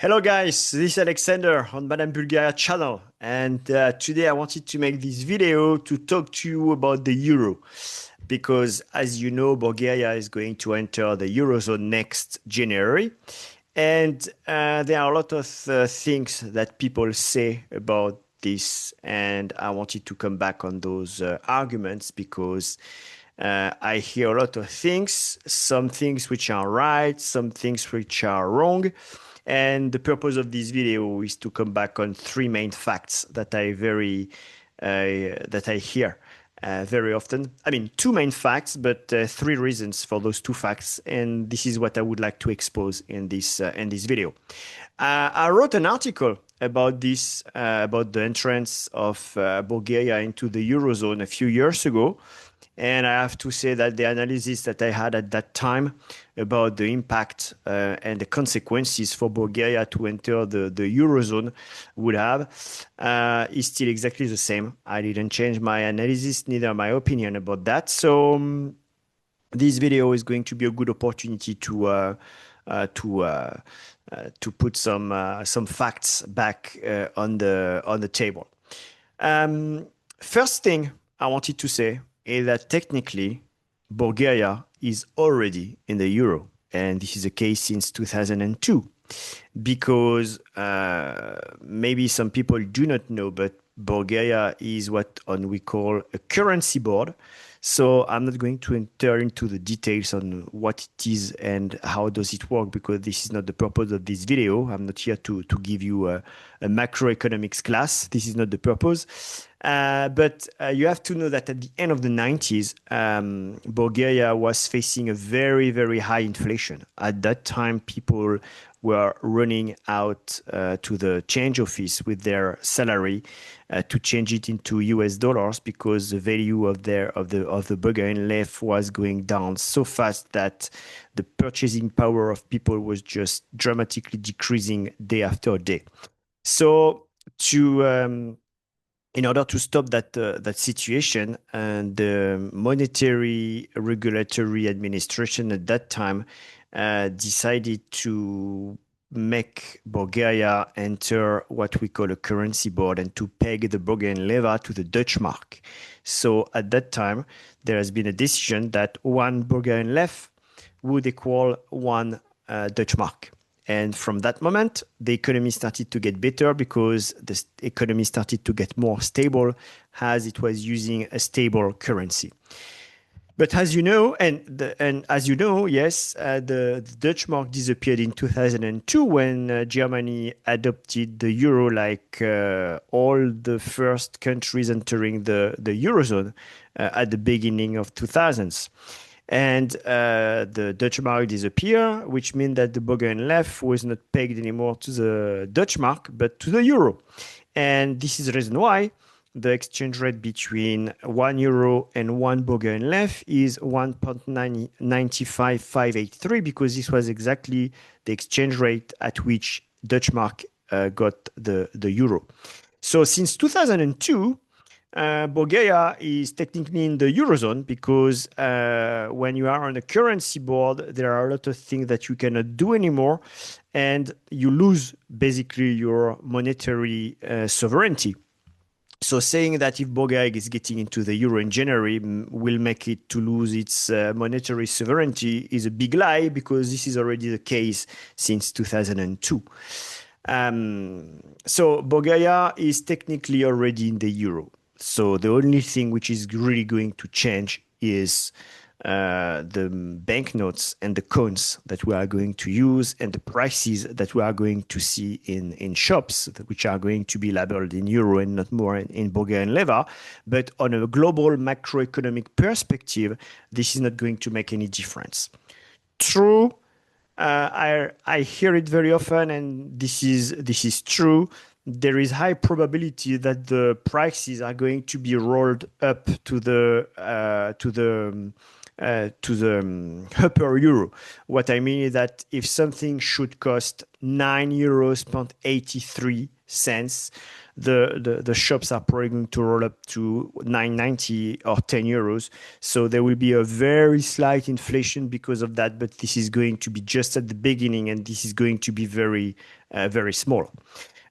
Hello guys, this is Alexander on Madame Bulgaria channel, and today I wanted to make this video to talk to you about the euro because as you know Bulgaria is going to enter the Eurozone next January, and there are a lot of things that people say about this, and I wanted to come back on those arguments because I hear a lot of things, some things which are right, some things which are wrong. And the purpose of this video is to come back on three main facts that I hear very often. I mean, two main facts, but three reasons for those two facts. And this is what I would like to expose in this video. I wrote an article about this, about the entrance of Bulgaria into the Eurozone a few years ago. And I have to say that the analysis that I had at that time about the impact and the consequences for Bulgaria to enter the Eurozone would have is still exactly the same. I didn't change my analysis, neither my opinion about that. So this video is going to be a good opportunity to put some facts back on the table. First thing I wanted to say is that technically Bulgaria is already in the euro, and this is the case since 2002, because maybe some people do not know, but Bulgaria is what we call a currency board. So I'm not going to enter into the details on what it is and how does it work, because this is not the purpose of this video. I'm not here to give you a macroeconomics class. This is not the purpose. But you have to know that at the end of the 90s, Bulgaria was facing a very, very high inflation. At that time, people were running out to the change office with their salary to change it into US dollars, because the value of the Bulgarian lev was going down so fast that the purchasing power of people was just dramatically decreasing day after day. So in order to stop that situation, and the monetary regulatory administration at that time decided to make Bulgaria enter what we call a currency board and to peg the Bulgarian leva to the Dutch mark. So at that time, there has been a decision that one Bulgarian lev would equal one Dutch mark. And from that moment, the economy started to get better because the economy started to get more stable as it was using a stable currency. But as you know, yes, the Dutch mark disappeared in 2002 when Germany adopted the euro, like all the first countries entering the Eurozone at the beginning of 2000s. And the Dutch mark disappeared, which means that the Bulgarian lev was not pegged anymore to the Dutch mark, but to the euro. And this is the reason why the exchange rate between 1 euro and 1 Bulgarian lev is 1.95583, because this was exactly the exchange rate at which Dutch mark got the euro. So since 2002, Bulgaria is technically in the Eurozone, because when you are on a currency board, there are a lot of things that you cannot do anymore, and you lose basically your monetary sovereignty. So saying that if Bulgaria is getting into the euro in January will make it to lose its monetary sovereignty is a big lie, because this is already the case since 2002. So Bulgaria is technically already in the euro. So the only thing which is really going to change is the banknotes and the coins that we are going to use, and the prices that we are going to see in shops, which are going to be labeled in euro and not more in Bulgarian leva. But on a global macroeconomic perspective, this is not going to make any difference. True, I hear it very often, and this is true. There is high probability that the prices are going to be rolled up to the upper euro. What I mean is that if something should cost 9 euros 83 cents, the shops are probably going to roll up to 9.90 or 10 euros. So there will be a very slight inflation because of that, but this is going to be just at the beginning, and this is going to be very small.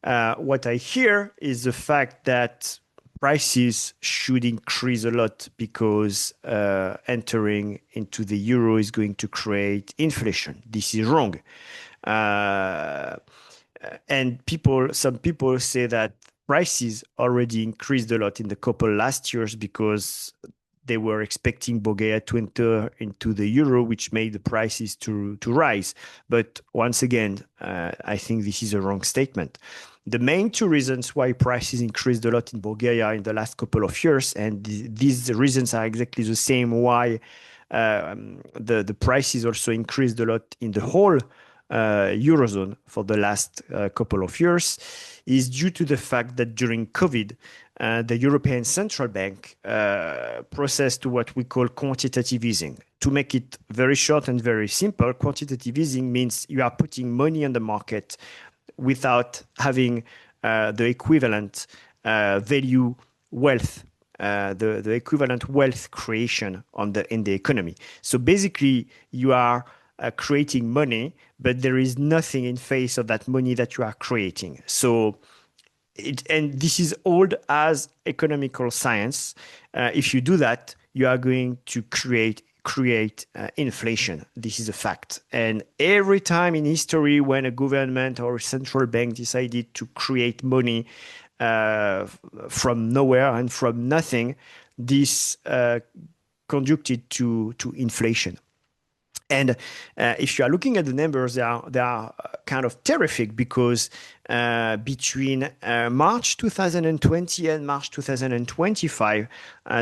What I hear is the fact that prices should increase a lot because entering into the euro is going to create inflation. This is wrong. And some people say that prices already increased a lot in the couple last years because they were expecting Bulgaria to enter into the euro, which made the prices to rise. But once again, I think this is a wrong statement. The main two reasons why prices increased a lot in Bulgaria in the last couple of years, and these reasons are exactly the same why the prices also increased a lot in the whole Eurozone for the last couple of years, is due to the fact that during COVID, the European Central Bank processed what we call quantitative easing. To make it very short and very simple, quantitative easing means you are putting money on the market without having the equivalent value wealth, the equivalent wealth creation in the economy. So basically, you are creating money, but there is nothing in face of that money that you are creating. So, and this is old as economical science. If you do that, you are going to create inflation. This is a fact. And every time in history when a government or a central bank decided to create money from nowhere and from nothing, this conducted to inflation. And if you are looking at the numbers, they are kind of terrific because between March 2020 and March 2025,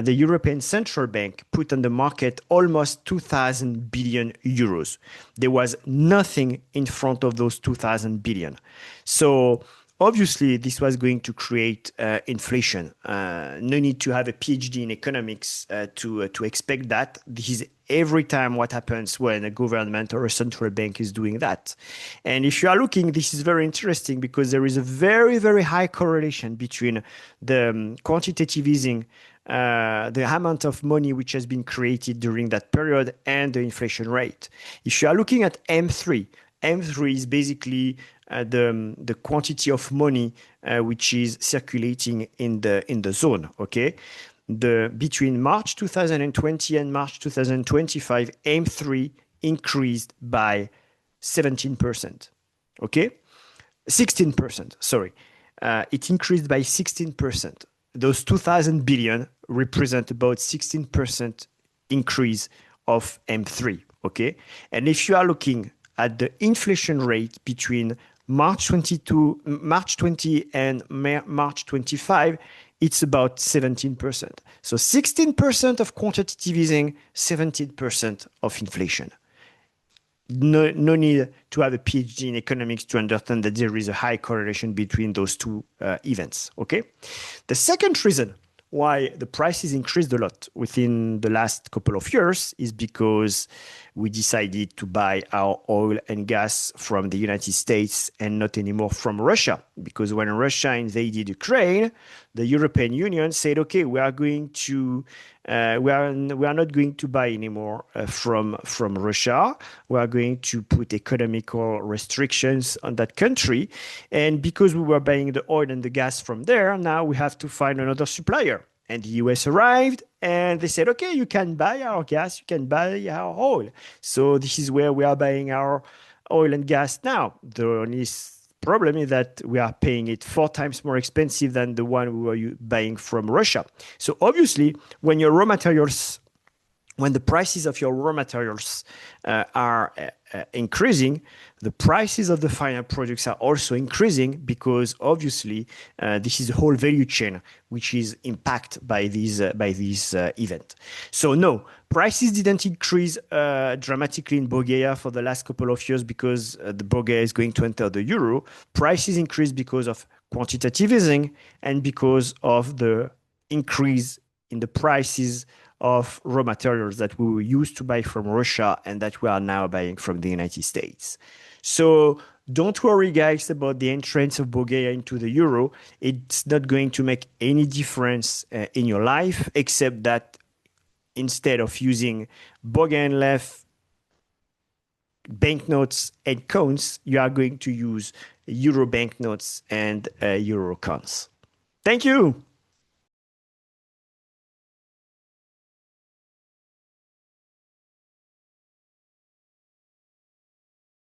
the European Central Bank put on the market almost 2,000 billion euros. There was nothing in front of those 2,000 billion. So obviously, this was going to create inflation. No need to have a PhD in economics to expect that. This is every time what happens when a government or a central bank is doing that. And if you are looking, this is very interesting because there is a very, very high correlation between the quantitative easing, the amount of money which has been created during that period, and the inflation rate. If you are looking at M3 is basically the quantity of money which is circulating in the zone. Okay, between March 2020 and March 2025, M3 increased by 17%. Okay, 16%. Sorry, it increased by 16%. Those 2,000 billion represent about 16% increase of M3. Okay, and if you are looking at the inflation rate between March 20 and March 25, it's about 17%. So 16% of quantitative easing, 17% of inflation. No need to have a PhD in economics to understand that there is a high correlation between those two events. Okay. The second reason why the prices increased a lot within the last couple of years is because we decided to buy our oil and gas from the United States and not anymore from Russia. Because when Russia invaded Ukraine, the European Union said, okay, we are not going to buy anymore from Russia. We are going to put economical restrictions on that country. And because we were buying the oil and the gas from there, now we have to find another supplier. And the US arrived and they said, okay, you can buy our gas, you can buy our oil. So this is where we are buying our oil and gas now. The only problem is that we are paying it 4 times more expensive than the one we were buying from Russia. So obviously, when the prices of your raw materials are increasing, the prices of the final products are also increasing because obviously this is a whole value chain which is impacted by this event. So no, prices didn't increase dramatically in Bulgaria for the last couple of years because the Bulgaria is going to enter the euro. Prices increased because of quantitative easing and because of the increase in the prices of raw materials that we used to buy from Russia and that we are now buying from the United States. So Don't worry, guys, about the entrance of Bulgaria into the euro. It's not going to make any difference in your life, except that instead of using Bulgarian left banknotes and coins, you are going to use euro banknotes and euro coins. Thank you.